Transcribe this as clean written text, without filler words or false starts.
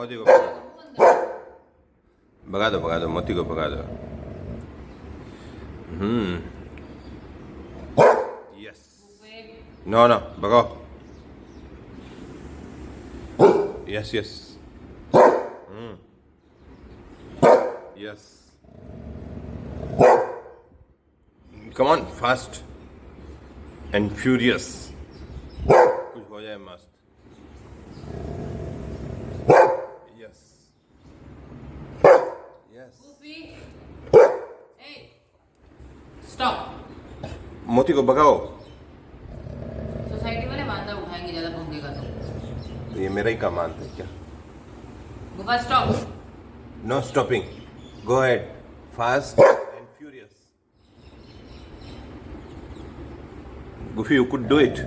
मोती को भगा दो मोती को भगा दो यस नो नो भगाओ yes yes yes come on fast and furious कुछ हो जाए मस्त यस यस स्टॉप। मोती को भगाओ सोसाइटी वाले मानदा उठाएंगे ज्यादा भौंकेगा तो। ये मेरा ही काम मानते हैं क्या Goofy stop. No stopping go ahead fast and furious Goofy, you could do it.